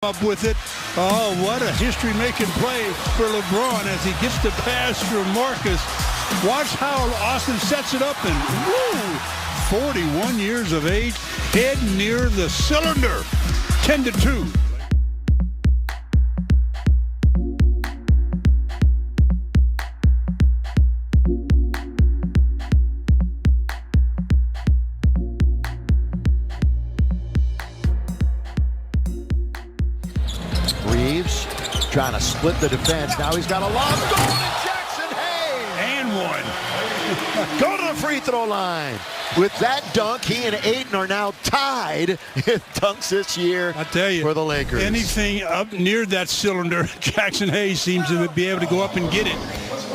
Up with it. Oh, what a history-making play for LeBron as he gets the pass from Marcus. Watch how Austin sets it up and woo! 41 years of age, head near the cylinder. 10-2. Reeves trying to split the defense. Now he's got a long goal to Jackson Hayes. And one. Go to the free throw line. With that dunk, he and Ayton are now tied in dunks this year. I tell you, for the Lakers. Anything up near that cylinder, Jackson Hayes seems to be able to go up and get it.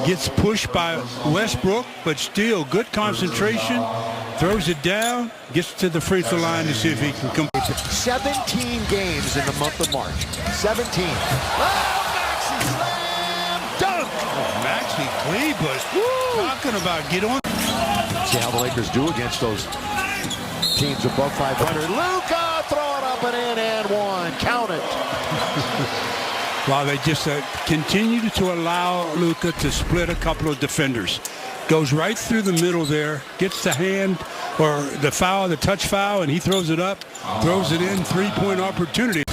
Gets pushed by Westbrook, but still good concentration. Throws it down, gets to the free throw line to see if he can come. 17 games in the month of March. 17. Oh, Maxey slam dunk. Oh, Maxey Cleveland. Talking about get on. See how the Lakers do against those teams above 500. Luka throwing up and in and one. Count it. While they just continue to allow Luka to split a couple of defenders. Goes right through the middle there, gets the hand or the foul, the touch foul, and he throws it up, throws it in, three-point opportunity.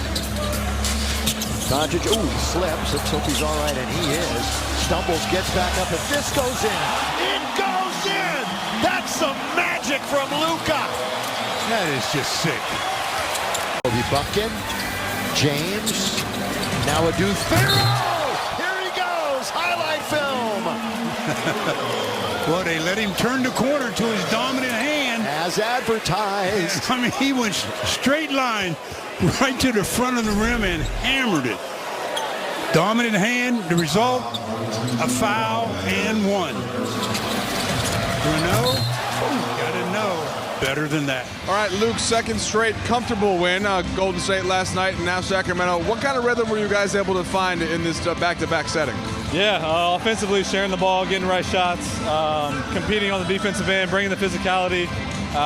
Doncic, ooh, he slips. Let's hope he's all right, and he is. Stumbles, gets back up, and this goes in. It goes in! That's some magic from Luka. That is just sick. Kobe Bumpkin, James, now a Farrell! Here he goes, highlight film. Well, they let him turn the corner to his dominant hand. As advertised. I mean, he went straight line right to the front of the rim and hammered it. Dominant hand, the result, a foul and one. Gotta know better than that. All right, Luke, second straight comfortable win. Golden State last night and now Sacramento. What kind of rhythm were you guys able to find in this back-to-back setting? Yeah, offensively, sharing the ball, getting right shots, competing on the defensive end, bringing the physicality.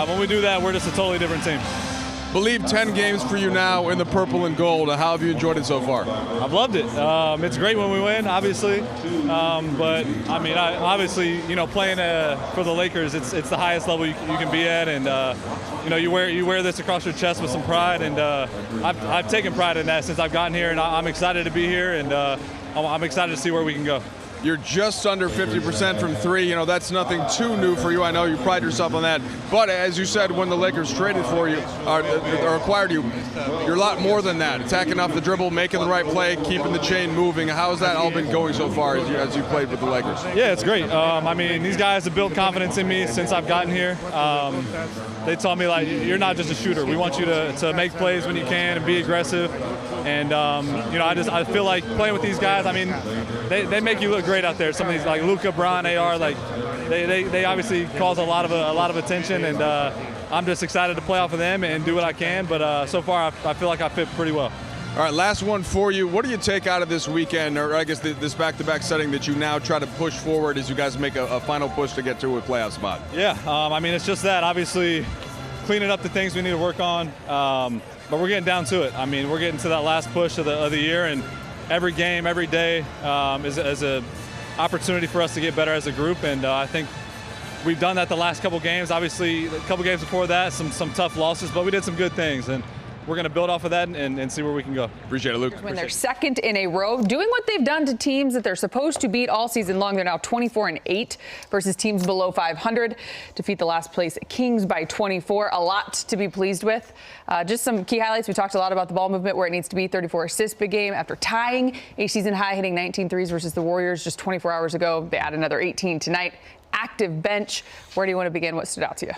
When we do that, we're just a totally different team. Believe 10 games for you now in the purple and gold. How have you enjoyed it so far? I've loved it. It's great when we win, obviously. But, I mean, obviously, playing for the Lakers, it's the highest level you can be at. And, you wear this across your chest with some pride. And I've taken pride in that since I've gotten here. And I'm excited to be here. And I'm excited to see where we can go. You're just under 50% from three. That's nothing too new for you. I know you pride yourself on that. But as you said, when the Lakers traded for you or acquired you, you're a lot more than that. Attacking off the dribble, making the right play, keeping the chain moving. How has that all been going so far as you played with the Lakers? Yeah, it's great. I mean, these guys have built confidence in me since I've gotten here. They told me, you're not just a shooter. We want you to make plays when you can and be aggressive. And, I feel like playing with these guys, I mean, they make you look great out there. Some of these, like Luka, Bron, AR, they obviously cause a lot of attention. And I'm just excited to play off of them and do what I can. But so far, I feel like I fit pretty well. All right, last one for you. What do you take out of this weekend, or I guess this back-to-back setting that you now try to push forward as you guys make a final push to get to a playoff spot? Yeah, I mean, it's just that. Obviously, cleaning up the things we need to work on. But we're getting down to it. I mean, we're getting to that last push of the year, and every game, every day is an opportunity for us to get better as a group. And I think we've done that the last couple games. Obviously, a couple games before that, some tough losses, but we did some good things. And we're going to build off of that and see where we can go. Appreciate it, Luke. When they're second in a row, doing what they've done to teams that they're supposed to beat all season long. They're now 24-8 versus teams below 500. Defeat the last place Kings by 24. A lot to be pleased with. Just some key highlights. We talked a lot about the ball movement, where it needs to be. 34 assists, big game after tying a season high, hitting 19 threes versus the Warriors just 24 hours ago. They add another 18 tonight. Active bench. Where do you want to begin? What stood out to you?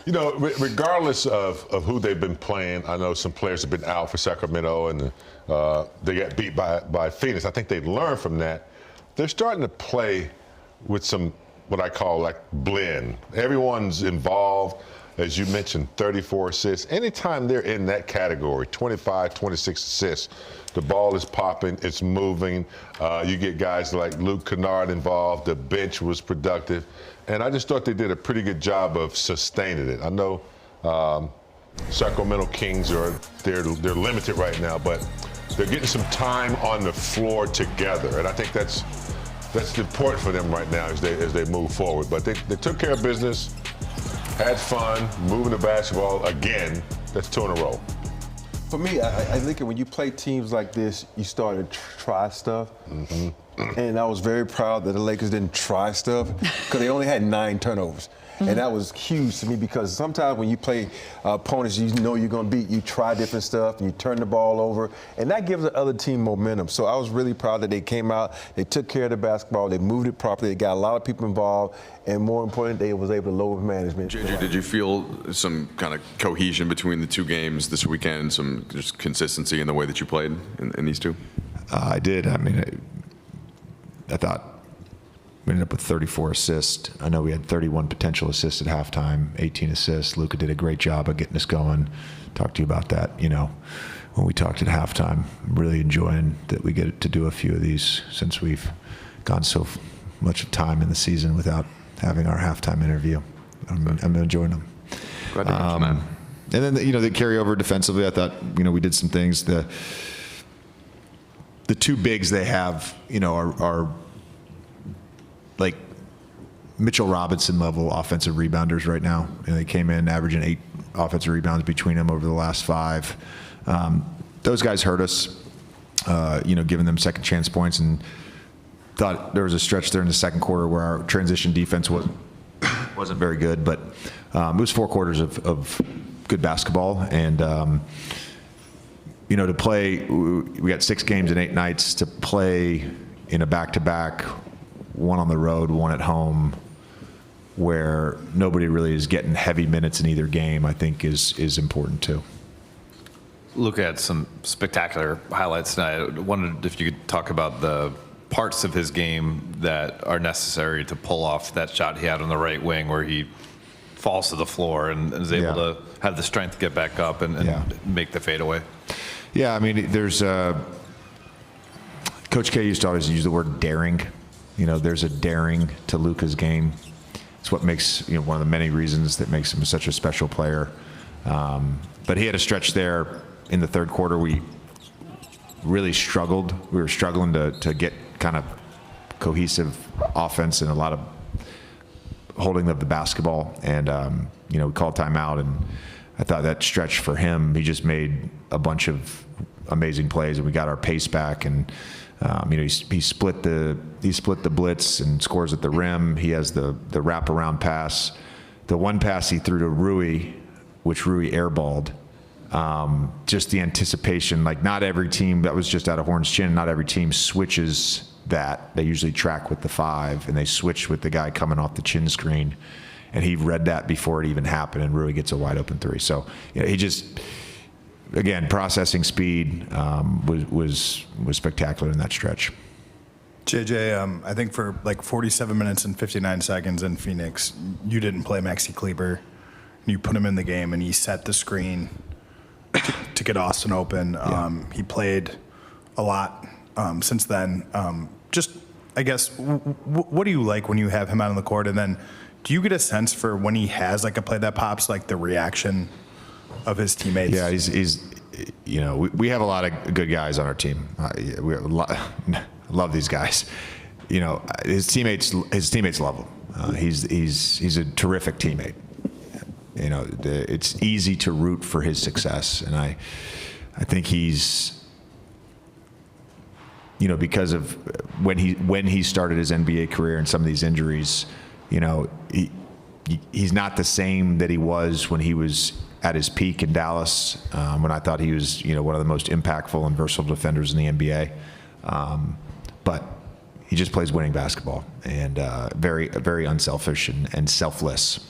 Regardless of who they've been playing, I know some players have been out for Sacramento and they got beat by Phoenix. I think they've learned from that. They're starting to play with some what I call blend. Everyone's involved. As you mentioned, 34 assists. Anytime they're in that category, 25, 26 assists, the ball is popping, it's moving. You get guys like Luke Kennard involved. The bench was productive. And I just thought they did a pretty good job of sustaining it. I know Sacramento Kings they're limited right now, but They're getting some time on the floor together, and I think that's important for them right now as they move forward. But they took care of business, had fun, moving the basketball again. That's 2 in a row. For me, I think when you play teams like this, you start to try stuff. And I was very proud that the Lakers didn't try stuff because they only had 9 turnovers. And that was huge to me because sometimes when you play opponents you know you're going to beat, you try different stuff, and you turn the ball over, and that gives the other team momentum. So I was really proud that they came out, they took care of the basketball, they moved it properly, they got a lot of people involved, and more importantly, they was able to lower management. JJ, did you feel some kind of cohesion between the 2 games this weekend, some just consistency in the way that you played in these 2? I did. I mean, I thought we ended up with 34 assists. I know we had 31 potential assists at halftime, 18 assists. Luka did a great job of getting us going. Talked to you about that, when we talked at halftime. Really enjoying that we get to do a few of these since we've gone so much time in the season without having our halftime interview. I'm enjoying them. Glad to mention that. And then, the carryover defensively, I thought, we did some things. The 2 bigs they have, are like Mitchell Robinson level offensive rebounders right now. They came in averaging 8 offensive rebounds between them over the last 5. Those guys hurt us, giving them second chance points, and thought there was a stretch there in the second quarter where our transition defense wasn't very good, but it was 4 quarters of good basketball. And to play, we got 6 games in 8 nights. To play in a back-to-back, 1 on the road, 1 at home, where nobody really is getting heavy minutes in either game, I think is important too. Luka had some spectacular highlights tonight. I wondered if you could talk about the parts of his game that are necessary to pull off that shot he had on the right wing where he falls to the floor and is able to have the strength to get back up and make the fadeaway. Yeah, I mean, there's Coach K used to always use the word daring. There's a daring to Luka's game. It's what makes, one of the many reasons that makes him such a special player. But he had a stretch there in the third quarter. We really struggled. We were struggling to get kind of cohesive offense and a lot of holding of the basketball. And, we called timeout, and I thought that stretch for him, he just made a bunch of amazing plays, and we got our pace back. And he split the blitz and scores at the rim. He has the wraparound pass. The one pass he threw to Rui, which Rui airballed. Just the anticipation, like not every team, that was just out of Horn's chin, not every team switches that. They usually track with the 5, and they switch with the guy coming off the chin screen. And he read that before it even happened, and Rui gets a wide open 3. So he just, again, processing speed was spectacular in that stretch. JJ, I think for like 47 minutes and 59 seconds in Phoenix, you didn't play Maxi Kleber. You put him in the game, and he set the screen to get Austin open. He played a lot since then. Just, I guess, what do you like when you have him out on the court? And then do you get a sense for when he has like a play that pops, like the reaction of his teammates? Yeah, he's we have a lot of good guys on our team. We have love these guys. His teammates love him. He's a terrific teammate. It's easy to root for his success, and I think he's, because of when he started his NBA career and some of these injuries, he's not the same that he was when he was at his peak in Dallas, when I thought he was, one of the most impactful and versatile defenders in the NBA. But he just plays winning basketball, and very, very unselfish and selfless.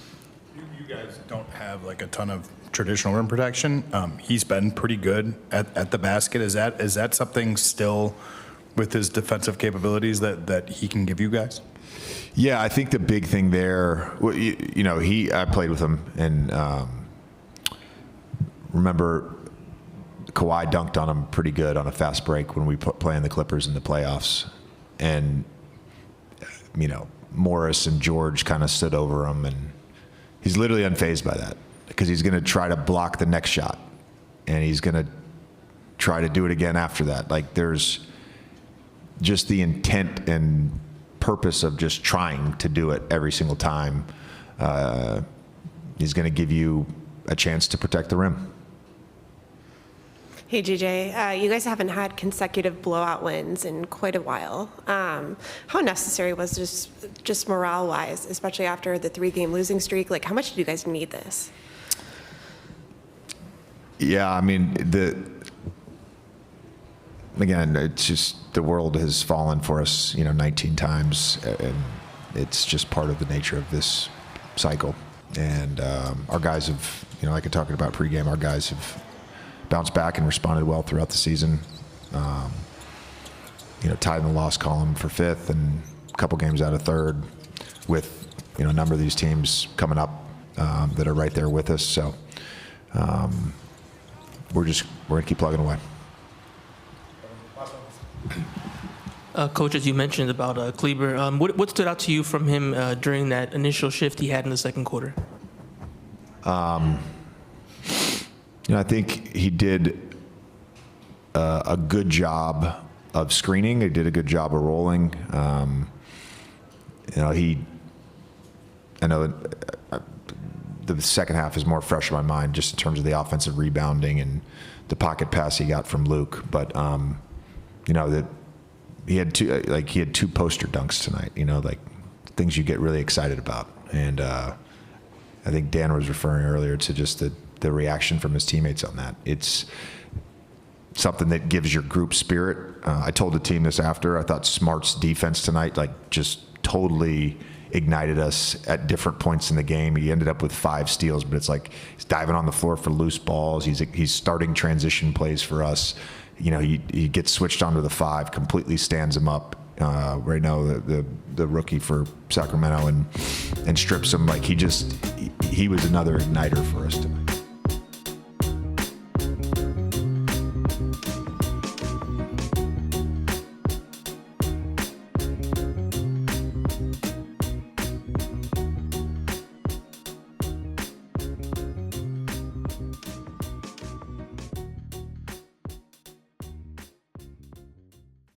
You guys don't have like a ton of traditional rim protection. He's been pretty good at the basket. Is that something still with his defensive capabilities that he can give you guys? Yeah, I think the big thing there, I played with him, and remember Kawhi dunked on him pretty good on a fast break when we playing the Clippers in the playoffs. And, Morris and George kind of stood over him, and he's literally unfazed by that because he's going to try to block the next shot, and he's going to try to do it again after that. Like, there's just the intent and purpose of just trying to do it every single time is going to give you a chance to protect the rim. Hey, JJ, you guys haven't had consecutive blowout wins in quite a while. How necessary was this, just morale-wise, especially after the 3-game losing streak? Like, how much do you guys need this? Yeah, I mean, again, it's just the world has fallen for us, 19 times, and it's just part of the nature of this cycle. And our guys have, like I talked about pregame, our guys have bounced back and responded well throughout the season. Tied in the loss column for 5th and a couple games out of 3rd with, a number of these teams coming up that are right there with us. So we're going to keep plugging away. Coach, as you mentioned about Kleber, what stood out to you from him during that initial shift he had in the second quarter? I think he did a good job of screening. He did a good job of rolling. I know the second half is more fresh in my mind just in terms of the offensive rebounding and the pocket pass he got from Luke. But, that he had two poster dunks tonight, like things you get really excited about. And I think Dan was referring earlier to just the reaction from his teammates on that. It's something that gives your group spirit. I told the team this after. I thought Smart's defense tonight, just totally ignited us at different points in the game. He ended up with 5 steals, but it's like he's diving on the floor for loose balls. He's starting transition plays for us. He gets switched onto the 5, completely stands him up. Right now, the rookie for Sacramento and strips him. He was another igniter for us tonight.